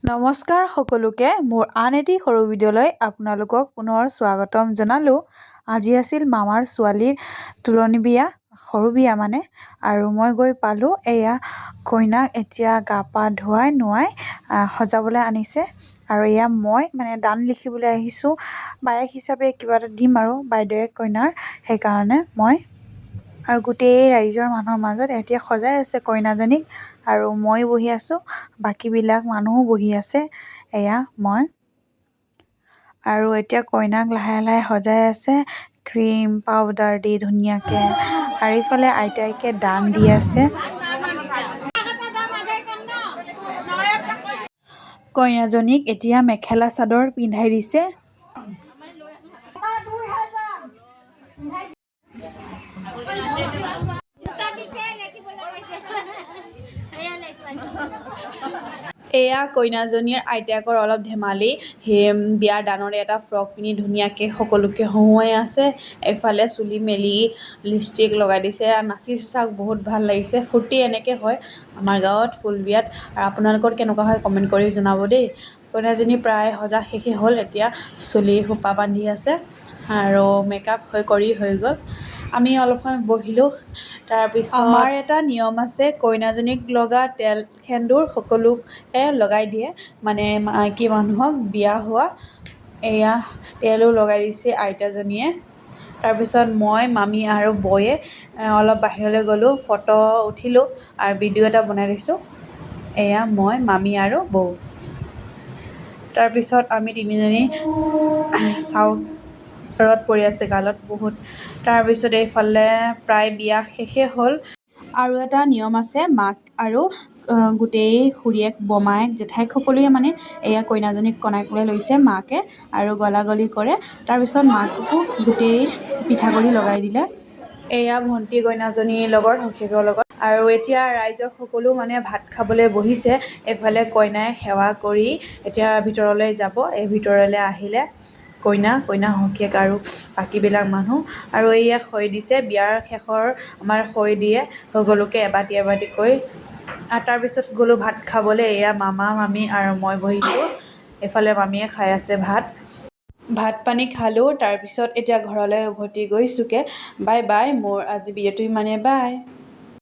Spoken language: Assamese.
নমস্কাৰ সকলোকে মোৰ আন এটি সৰু ভিডিঅ'লৈ আপোনালোকক পুনৰ স্বাগতম জনালোঁ। আজি আছিল মামাৰ ছোৱালীৰ তুলনি বিয়া, সৰু বিয়া মানে, আৰু মই গৈ পালোঁ। এয়া কইনাক এতিয়া গা পা ধুৱাই নোৱাই সজাবলৈ আনিছে। আৰু এয়া মই মানে দান লিখিবলৈ আহিছোঁ, বায়েক হিচাপে কিবা এটা দিম আৰু বাইদেৱে কইনাৰ, সেইকাৰণে মই আৰু গোটেই ৰাইজৰ মানুহৰ মাজত এতিয়া সজাই আছে কইনাজনীক, আৰু মই বহি আছোঁ, বাকীবিলাক মানুহো বহি আছে। এয়া মই আৰু এতিয়া কইনাক লাহে লাহে সজাই আছে ক্ৰীম পাউডাৰ দি ধুনীয়াকৈ, আৰু ইফালে আইতাইকে দান দি আছে। কইনাজনীক এতিয়া মেখেলা চাদৰ পিন্ধাই দিছে। এয়া কইনাজনীৰ আইতাকৰ অলপ ধেমালি, সেই বিয়াৰ দানৰে এটা ফ্ৰক পিন্ধি ধুনীয়াকৈ সকলোকে হঁহুৱাই আছে। এফালে চুলি মেলি লিপষ্টিক লগাই দিছে, নাচিছে চাওক, বহুত ভাল লাগিছে। ফূৰ্তি এনেকৈ হয় আমাৰ গাঁৱত ফুল বিয়াত। আৰু আপোনালোকৰ কেনেকুৱা হয় কমেণ্ট কৰি জনাব দেই। কইনাজনী প্ৰায় সজা শেষেই হ'ল, এতিয়া চুলি খোপা বান্ধি আছে আৰু মেকআপ হৈ গ'ল। আমি অলপ সময় বহিলোঁ। তাৰপিছত আমাৰ এটা নিয়ম আছে, কইনাজনীক লগা তেল সেন্দুৰ সকলোকে লগাই দিয়ে, মানে মাইকী মানুহক বিয়া হোৱা। এয়া তেলো লগাই দিছে আইতাজনীয়ে। তাৰপিছত মই, মামী আৰু বৌয়ে অলপ বাহিৰলৈ গ'লোঁ, ফটো উঠিলোঁ আৰু ভিডিঅ' এটা বনাই দিছোঁ। এয়া মই, মামী আৰু বৌ। তাৰপিছত আমি তিনিজনী চাওঁ, ৰ'দ পৰি আছে গালত বহুত। তাৰপিছত এইফালে প্ৰায় বিয়া শেষেই হ'ল। আৰু এটা নিয়ম আছে, মাক আৰু গোটেই খুৰীয়েক বমায়েক জেঠাইক সকলোৱে মানে এয়া কইনাজনীক কনাবলৈ লৈছে মাকে, আৰু গলাগলি কৰে। তাৰপিছত মাককো গোটেই পিঠাগুড়ি লগাই দিলে। এয়া ভণ্টি কইনাজনীৰ লগত সখীয়েকৰ লগত। আৰু এতিয়া ৰাইজৰ সকলো মানে ভাত খাবলৈ বহিছে। এইফালে কইনাই সেৱা কৰি এতিয়া ভিতৰলৈ যাব। এই ভিতৰলৈ আহিলে কইনা সখীয়েক আৰু বাকীবিলাক মানুহ, আৰু এয়া খৈ দিছে। বিয়াৰ শেষৰ আমাৰ খৈ দিয়ে সকলোকে এবাটি এবাটিকৈ। আৰু তাৰপিছত গ'লোঁ ভাত খাবলৈ। এয়া মামা মামী আৰু মই বহিছোঁ, এইফালে মামীয়ে খাই আছে ভাত পানী খালোঁ। তাৰপিছত এতিয়া ঘৰলৈ উভতি গৈছোঁগৈ। বাই বাই, মোৰ আজি ভিডিঅ'টো ইমানেই, বাই।